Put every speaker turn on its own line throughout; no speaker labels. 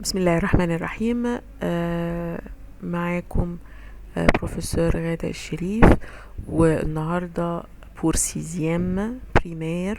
بسم الله الرحمن الرحيم. معاكم بروفيسور غادة الشريف، والنهاردة pour sixième primaire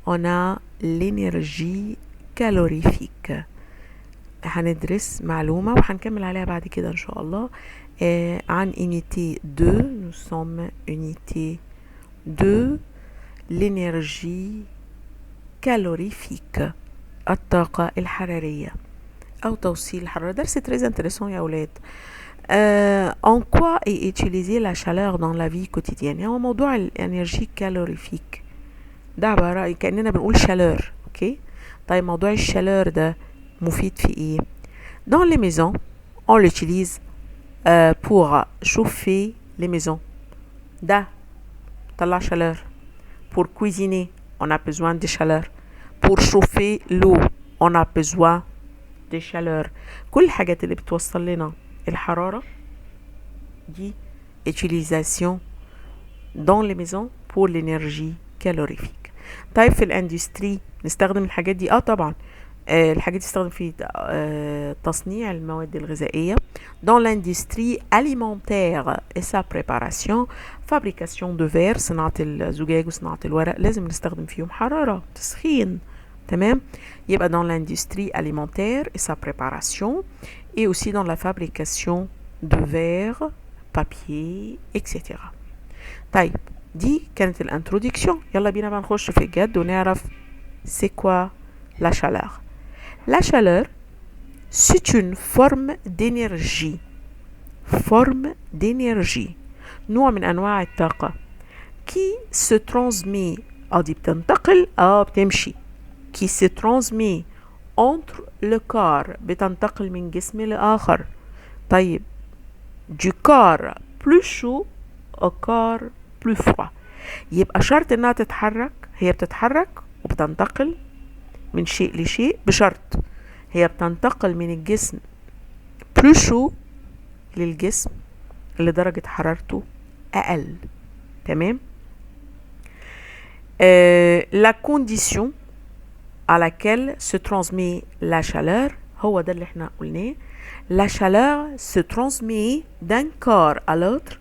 on a l'énergie calorifique. هندرس معلومة وهنكمل عليها بعد كده إن شاء الله عن unité 2. nous sommes unité 2 l'énergie calorifique، الطاقة الحرارية أو توصيل الحرارة. درس très intéressant يا أولاد. En quoi est utilisée la chaleur dans la vie quotidienne؟ هو موضوع الانرجي كالوريفيك ده عبارة كأننا بنقول شالور. اوكي، طيب موضوع الشالور ده مفيد في ايه؟ Dans les maisons on l'utilise pour chauffer les maisons، ده طلع chaleur. Pour cuisiner on a besoin de chaleur. Pour chauffer l'eau on a besoin de chaleur. كل الحاجات اللي بتوصل لنا الحرارة دي utilisation dans les maisons pour l'énergie calorifique. طيب في الاندستري نستخدم الحاجات دي؟ طبعا الحاجات دي تستخدم في تصنيع المواد الغذائية. dans l'industrie alimentaire et sa préparation، fabrication de verre، صناعة الزجاج وصناعة الورق لازم نستخدم فيهم حرارة، تسخين. تمام، يبقى dans l'industrie alimentaire et sa préparation et aussi dans la fabrication de verre، papier etc. طيب دي كانت الانترودكشن. يلا بينا بقى نخش في الجد ونعرف c'est quoi la chaleur. La chaleur c'est une forme d'énergie، نوع من انواع الطاقة qui se transmet، دي بتنتقل بتمشي، qui se transmet entre le corps، بتنتقل من جسم لآخر. طيب du corps plus chaud au corps plus froid، يبقى شرط انها تتحرك، هي بتتحرك وبتنتقل من شيء لشيء، بشرط هي بتنتقل من الجسم plus chaud للجسم اللي درجة حرارته أقل. تمام. la condition à laquelle se transmet la chaleur، هو ده اللي احنا قلناه. La chaleur se transmet d'un corps à l'autre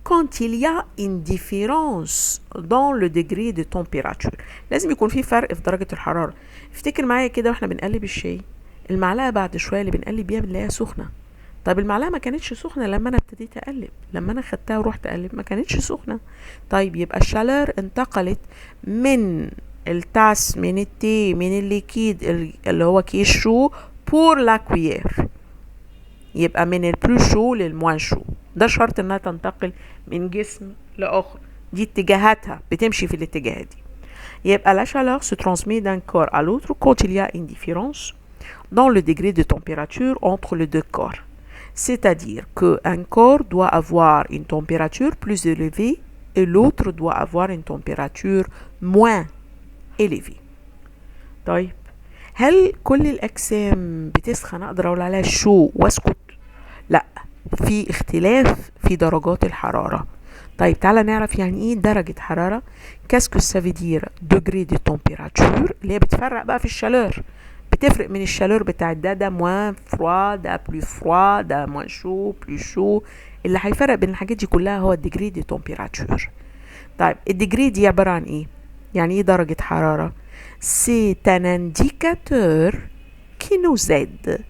quand il y a une différence dans le degré de température. لازم يكون في فرق في درجة الحرارة. افتكر معايا كده واحنا بنقلب الشاي، المعلقة بعد شوية اللي بنقلب بيها بنلاقيها سخنة. طيب المعلقة ما كانتش سخنة لما انا ابتديت اقلب، لما انا خدتها ورحت اقلب ما كانتش سخنة. طيب يبقى الشالور انتقلت من التاس، من التي، من الليكيد اللي هو كيس شو بور لا كويير، يبقى من البلو شو للموان شو. ده شرط انها تنتقل من جسم لاخر، دي اتجاهاتها بتمشي في الاتجاه دي. يبقى la chaleur se transmet d'un corps à l'autre quand il y a une différence dans le degré de température entre les deux corps. C'est-à-dire qu'un corps doit avoir une température plus élevée et l'autre doit avoir une température moins élevée. طيب هل كل الأجسام بتسخن أقدر أقول عليها شو واسكت؟ لا، في اختلاف في درجات الحرارة. طيب تعالى نعرف يعني ايه درجة حرارة. كاسكو سافيدير دوغري دي تمبيراتور، اللي هي بتفرق بقى في الشالور، بتفرق من الشالور بتاع ده موان فروا، ده بلو فروا، ده موان شو، بلو شو. اللي هيفرق بين الحاجات دي كلها هو الديجري دي تمبيراتور. طيب الديجري دي عبارة عن ايه؟ يعني ايه درجة حرارة؟ c'est un indicateur qui nous aide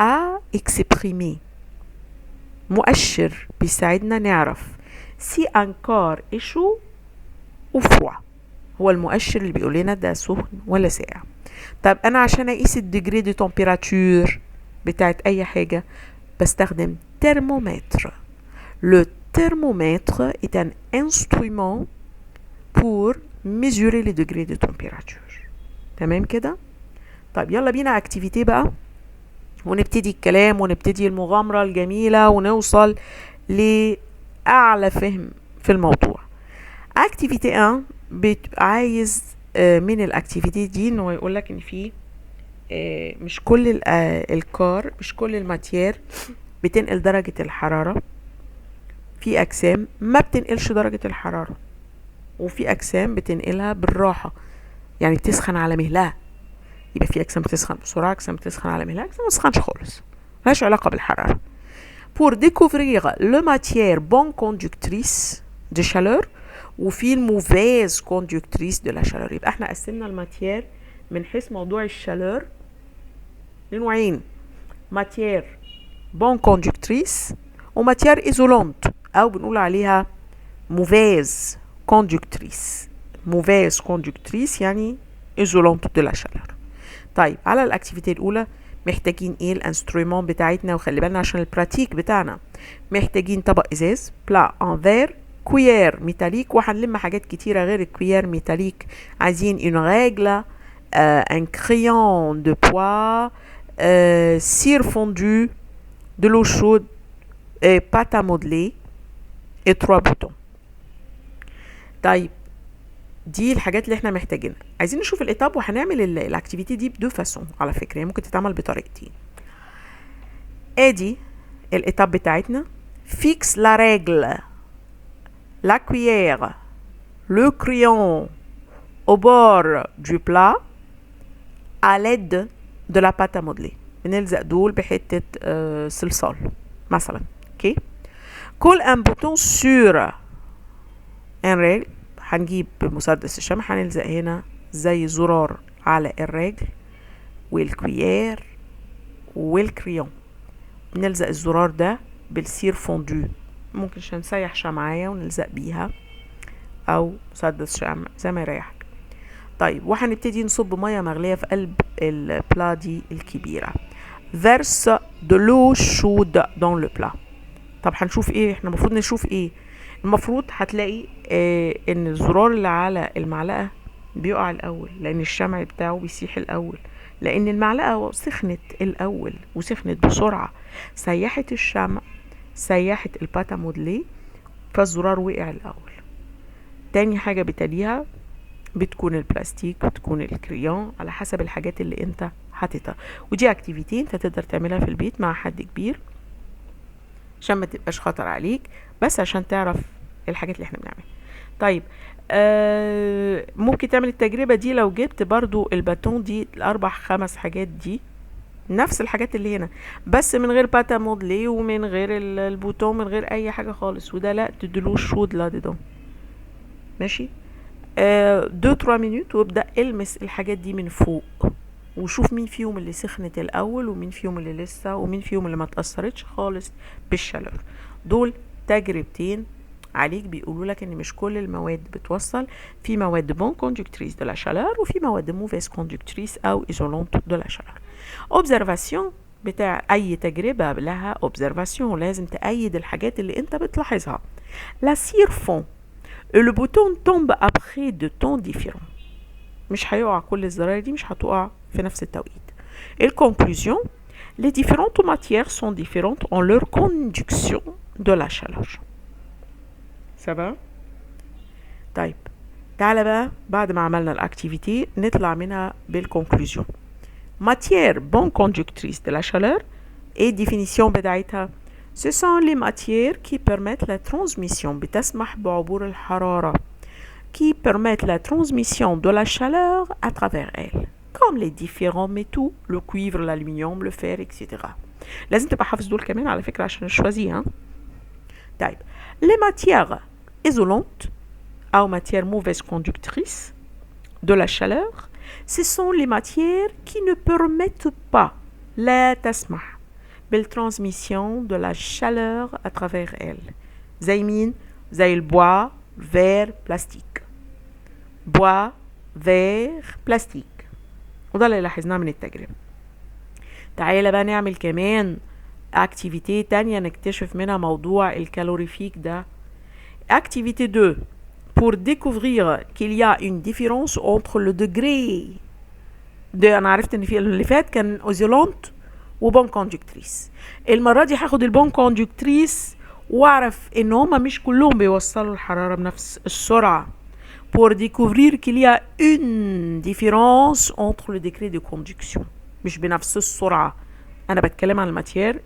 à exprimer، مؤشر بيساعدنا نعرف si un corps est chaud ou froid، هو المؤشر اللي بيقول لنا ده سخن ولا ساقع. طب انا عشان اقيس الديجري دي تمبيراتور بتاعت اي حاجة بستخدم ترمومتر. Le thermomètre est un instrument pour mesurer les degrés de température. تمام كده؟ طيب يلا بينا اكتيفيتي بقى ونبتدي الكلام ونبتدي المغامرة الجميلة ونوصل لأعلى فهم في الموضوع. اكتيفيتي 1 عايز من الاكتيفيتي دي انه يقول لك ان في مش كل الكار، مش كل الماتير بتنقل درجة الحرارة. في اجسام ما بتنقلش درجة الحرارة، وفي اجسام بتنقلها بالراحة، يعني بتسخن على مهلها. يبقى في أجسام بتسخن بسرعة، أجسام بتسخن على مهلها، أجسام متسخنش خالص، ملهاش علاقة بالحرارة. pour découvrir le matière bonne conductrice de chaleur وفي الموفيز conductrice de la chaleur. يبقى احنا قسمنا الماتير من حيث موضوع الشالور لنوعين، ماتير بون كوندكتريس وماتير ايزولونت او بنقول عليها موفيز كوندكتريس. موفيز كوندكتريس يعني ايزولونت دو لا شالور. طيب على الاكتيفيتي الاولى محتاجين ايه؟ الانسترومون بتاعتنا، وخلي بالنا عشان البراتيك بتاعنا محتاجين طبق ازاز، بلا ان فير، كويير ميتاليك، وهنلم حاجات كتيره غير الكويير ميتاليك. عايزين اون ريغل، un crayon de poids, cire fondue, de l'eau chaude, et pâte à modeler et 3 boutons. طيب دي الحاجات اللي احنا محتاجينها. عايزين نشوف الإيتاب، وهنعمل الاكتيفيتي دي بدو فاسون على فكرة، يعني ممكن تتعمل بطريقتين. ادي الإيتاب بتاعتنا. فيكس لا ريغل، لا cuillère, le crayon au bord du plat à l'aide de la pâte à modeler. بنلزق دول بحتة صلصال مثلا. اوكي. كل ان بوتون سور ان ريغل، هنجيب مسدس الشمع هنلزق هنا زي زرار على الرجل والكويير والكريون. نلزق الزرار ده بالسير فوندو، ممكن عشان نسيح شمعايه ونلزق بيها او مسدس شمع زي ما يريحك. طيب وهنبتدي نصب ميه مغليه في قلب البلا دي الكبيره. verse de l'eau chaude dans le plat. طب هنشوف ايه؟ احنا المفروض نشوف ايه؟ المفروض هتلاقي ان الزرار اللي على المعلقه بيقع الاول، لان الشمع بتاعه بيسيح الاول، لان المعلقه سخنت الاول وسخنت بسرعه، سيحت الشمع، سيحت الباتا مودلي، فالزرار وقع الاول. تاني حاجه بتليها بتكون البلاستيك، بتكون الكريون، على حسب الحاجات اللي انت حاططها. ودي اكتيفيتي انت تقدر تعملها في البيت مع حد كبير عشان ما تبقاش خطر عليك، بس عشان تعرف الحاجات اللي احنا بنعملها. طيب ممكن تعمل التجربة دي لو جبت برضو الباتون دي، الاربع خمس حاجات دي نفس الحاجات اللي هنا، بس من غير باتا مودلي ومن غير البوتون، من غير اي حاجة خالص، وده لا تدلو شود لا ديدون. ماشي. 2-3 مينوت، وابدأ المس الحاجات دي من فوق وشوف مين فيهم اللي سخنت الاول ومين فيهم اللي لسه ومين فيهم اللي ما تأثرتش خالص بالشالور. دول تجربتين عليك بيقولوا لك ان مش كل المواد بتوصل، في مواد بون كوندكتريس دو لا شالور وفي مواد موفيس كوندكتريس او ايزولونت دو لا شالور. اوبزرفاسيون بتاع اي تجربه لها اوبزرفاسيون، لازم تأيد الحاجات اللي انت بتلاحظها. لا سير فون et le bouton tombe après de temps différents. مش هيقع كل الزراير دي، مش هتقع في نفس التوقيت. الكونكلوزيون les différentes matières sont différentes en leur conduction de la chaleur. ça va؟ طيب تعالى بقى بعد ما عملنا الاكتيفيتي نطلع منها بالكونكلوزيون. matière bonne conductrice de la chaleur et définition بتاعتها: ce sont les matières qui permettent la transmission، بتسمح بعبور الحرارة، qui permettent la transmission de la chaleur à travers elles, comme les différents métaux, le cuivre, l'aluminium, le fer, etc. لازم تبقى حافظ دول كمان على فكرة عشان الشوازي. طيب les matières isolantes أو matières mauvaises conductrices de la chaleur, ce sont les matières qui ne permettent pas، لا تسمح بالtransmission de la chaleur à travers elles. زي مين؟ زي البوا، فير، بلاستيك. بوا، فير، بلاستيك، وده اللي لاحظناه من التجربة. تعالى بقى نعمل كمان اكتيفيتي تانية نكتشف منها موضوع الكالوريفيك ده. اكتيفيتي 2 pour découvrir qu'il y a une différence entre le degré ده. انا عرفت ان في اللي فات كان اوزيلونت وبون كوندكتريس، المرة دي هاخد البون كوندكتريس واعرف ان هما مش كلهم بيوصلوا الحرارة بنفس السرعة. pour découvrir qu'il y a une différence entre le degré de conduction، مش بنفس السرعة. انا بتكلم عن الماتير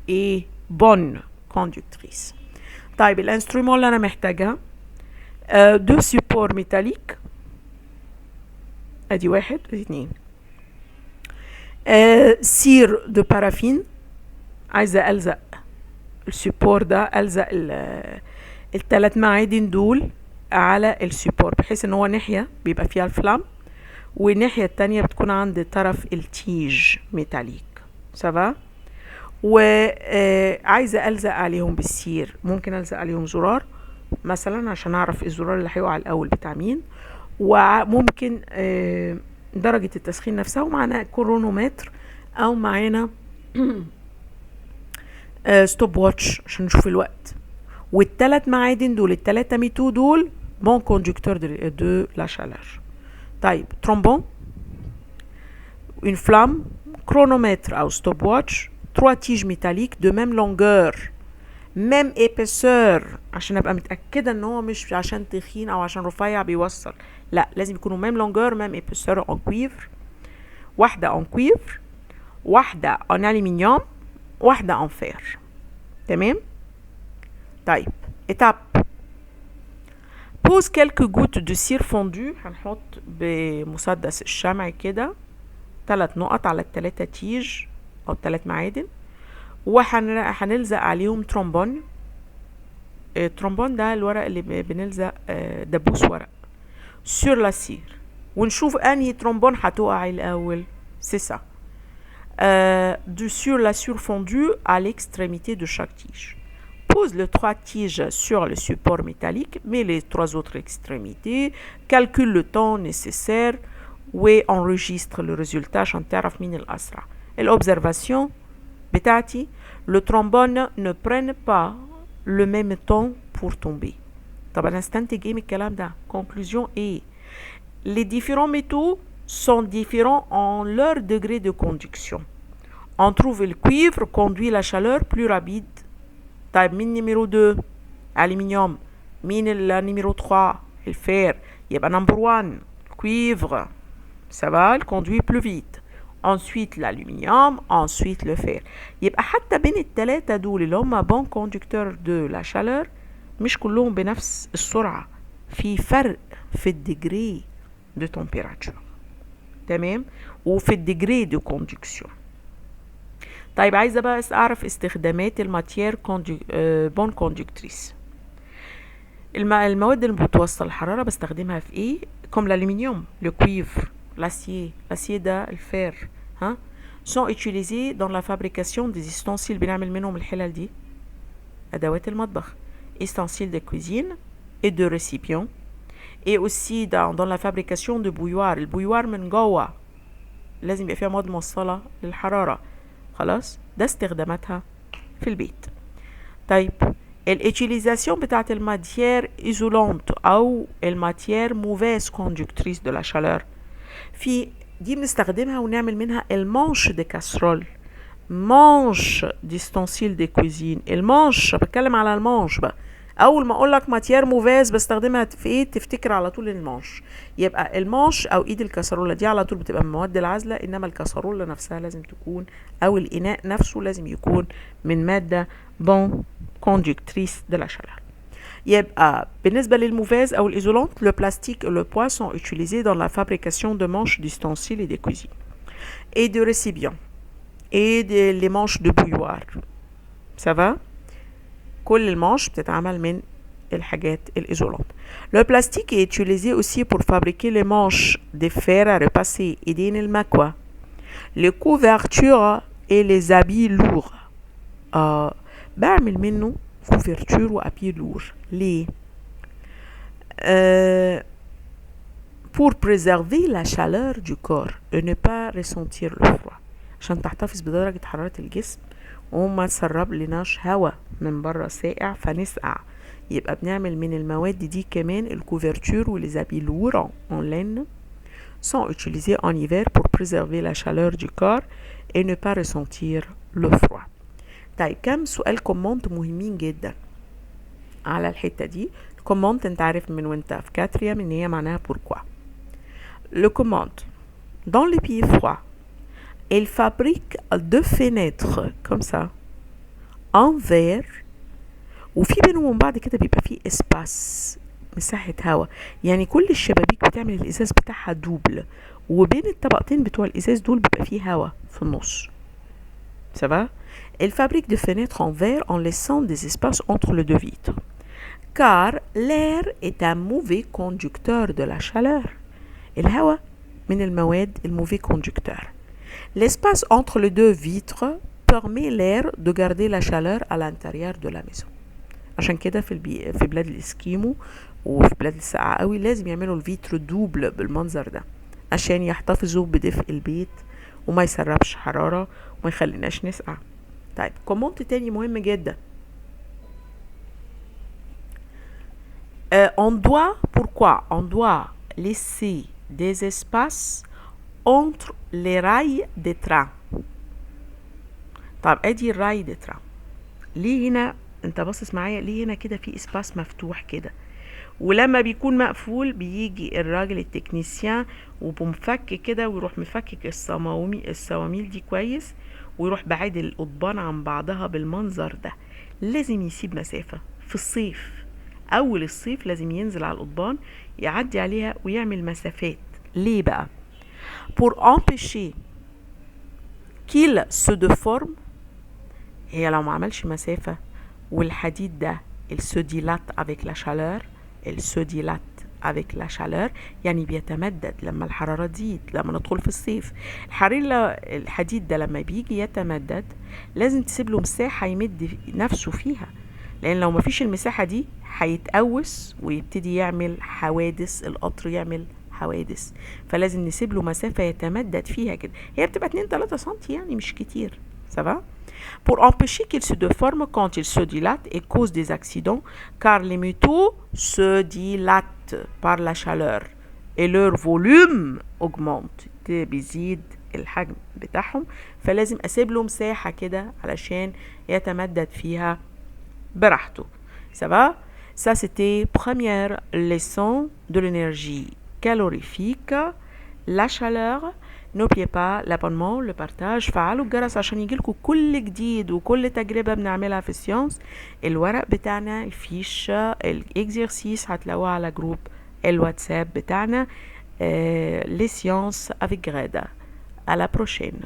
ايه بون كوندكتريس. طيب الانسترومون اللي انا محتاجها دو سيبور ميتاليك، ادي 1 ادي 2. سير دو بارافين، عايزة ألزق السيبور ده، ألزق الثلاث معادن دول على السيبور، بحيث ان هو ناحية بيبقى فيها الفلام والناحية التانية بتكون عند طرف التيج ميتاليك. سافا. وعايزة ألزق عليهم بالسير، ممكن ألزق عليهم زرار مثلا عشان أعرف الزرار اللي هيقع الأول بتاع مين، وممكن درجة التسخين نفسها، ومعنا كرونومتر أو معانا ستوب واتش عشان نشوف الوقت. والثلاث معادن دول، الثلاثة ميتو دول بون كوندكتور دو لا شالور. طيب ترومبون، une flamme, chronomètre أو stop watch, 3 tiges métalliques de même longueur, même épaisseur، عشان ابقى متأكدة ان هو مش عشان تخين او عشان رفيع بيوصل، لا لازم يكونوا même longueur même épaisseur en cuivre. واحدة en cuivre، واحدة en aluminium، واحدة en fer. تمام. طيب étape، pose quelques gouttes de cire fondue، هنحط بمسدس الشمع كده 3 نقط على ال3 تيج او 3 معادن، وهنلزق عليهم ترومبون. الترومبون ده الورق اللي بنلزق دبوس ورق sur la cire، ونشوف انهي ترومبون هتقع الاول. c'est ça. Sur la cire fondue à l'extrémité de chaque tige. Pose les 3 tiges sur le support métallique, mets les 3 autres extrémités, calcule le temps nécessaire وانregistre le résultat عشان تعرف مين الأسرع. الobservation بتاعتي، le trombone ne prenne pas le même temps pour tomber. طب أنا استنتج ايه من الكلام ده؟ conclusion ايه؟ les différents métaux sont différents en leur degré de conduction. On trouve le cuivre conduit la chaleur plus rapide. طيب مين numéro 2؟ aluminium. مين numéro 3؟ الفير. يبقى number 1 cuivre. Ça va, il conduit plus vite. Ensuite l'aluminium, ensuite le fer. يبقى حتى بين الثلاثة دول اللي هم bon conducteur de la chaleur مش كلهم بنفس السرعة، في فرق في الديجري de température. تمام. وفي الديجري de conduction. طيب عايزة بقى أعرف استخدامات الماتير bon conductrice. المواد اللي بتوصل الحرارة بستخدمها في ايه؟ comme l'aluminium, le cuivre, l'acier ده الفير، ها، sont utilisés dans la fabrication des ustensiles. بنعمل منهم الحلل دي، أدوات المطبخ، ustensiles de cuisine et de récipients. et aussi dans la fabrication de bouilloire. البويوار من جوه لازم يبقى فيها مواد موصلة للحرارة. خلاص، ده استخداماتها في البيت. طيب الutilisation بتاعت الماتير isolante أو الماتير mauvaise conductrice de la chaleur، في دي بنستخدمها ونعمل منها المانش دي كاسرول، مانش ديستانسيل دي كوزين. المانش بتكلم على المانش بقى، اول ما اقول لك ماتير موفاز بستخدمها في ايه؟ تفتكر على طول المانش. يبقى المانش او ايد الكاسرولة دي على طول بتبقى من مواد العازلة، انما الكاسرولة نفسها لازم تكون، او الاناء نفسه لازم يكون من مادة بون كوندكتريس دو لا شالور. يبقى بالنسبة للموفاز أو الإيزولانت، le plastique et le bois sont utilisés dans la fabrication de manches d'ustensiles et de cuisine et de récipients et les manches de bouilloire. ça va. كل المانش بتتعمل من الحاجات الإيزولانت. Le plastique est utilisé aussi pour fabriquer les manches des fers à repasser إيدين المكوى، les couvertures et les habits lourds. بعمل منه couverture وhabits lourds. ليه؟ pour préserver la chaleur du corps et ne pas ressentir le froid، عشان تحتفظ بدرجة حرارة الجسم وما تسرب لناش هواء من بره ساقع فنسقع. يبقى بنعمل من المواد دي كمان الكوفرتور والزابي لور en laine sont utilisés en hiver pour préserver la chaleur du corps et ne pas ressentir le froid. طيب كم سؤال كومونت مهمين جدا على الحتة دي. الكومونت انت عارف من وانت في كاتريام ان هي معناها pourquoi. Le commande dans les pays froids il fabrique 2 fenêtres comme ça en verre، وفي بينهم بعد كده بيبقى فيه espace مساحة هواء، يعني كل الشبابيك بتعمل الإزاز بتاعها دوبل، وبين الطبقتين بتوع الإزاز دول بيبقى فيه هواء في النص. Ça va? Elle fabrique des fenêtres en verre en laissant des espaces entre les deux vitres. Car l'air est un mauvais conducteur de la chaleur. الهواء من المواد الموفي conducteur. L'espace entre les deux vitres permet l'air de garder la chaleur à l'intérieur de la maison. عشان كده في بلاد الاسكيمو وفي بلاد الساقعة قوي لازم يعملوا الفيتر دوبل بالمنظر ده عشان يحتفظوا بدفء البيت وما يسربش حرارة وما يخليناش نسقع. طيب كومنت تاني مهم جدا. Pourquoi on doit laisser des espaces entre les rails des trains. طب ادي الراي دي ترام، ليه هنا انت باصص معايا ليه هنا كده في اسباس مفتوح كده، ولما بيكون مقفول بيجي الراجل التكنيسيان وبمفك كده ويروح مفكك الصواميل دي كويس ويروح بعيد القضبان عن بعضها بالمنظر ده. لازم يسيب مسافة في الصيف، اول الصيف لازم ينزل على القضبان يعدي عليها ويعمل مسافات. ليه بقى؟ pour empêcher qu'il se déforme. هي لو ما عملش مسافة والحديد ده il se dilate avec la chaleur، il se dilate avec la chaleur يعني بيتمدد لما الحرارة تزيد. لما ندخل في الصيف الحديد ده لما بيجي يتمدد لازم تسيب له مساحة يمد نفسه فيها، لأن لو ما فيش المساحة دي هيتقوس ويبتدي يعمل حوادث، القطر يعمل حوادث، فلازم نسيب له مسافة يتمدد فيها كده. هي بتبقى 2-3 سنتي يعني مش كتير. Ça va? Pour empêcher qu'il se déforme quand il se dilate et cause des accidents, car les métaux se dilatent par la chaleur et leur volume augmente. بيزيد الحجم بتاعهم، فلازم اسيب له مساحة كده علشان يتمدد فيها براحته. Ça va? Ça c'était première leçon de l'énergie calorifique, la chaleur. N'oubliez pas l'abonnement, le partage. فعلوا الجرس عشان يجيلكوا كل جديد وكل تجربة بنعملها في السيانس. الورق بتاعنا الفيش الاكزرسيس هتلاقوها على جروب الواتساب بتاعنا les sciences avec Greda. À la prochaine.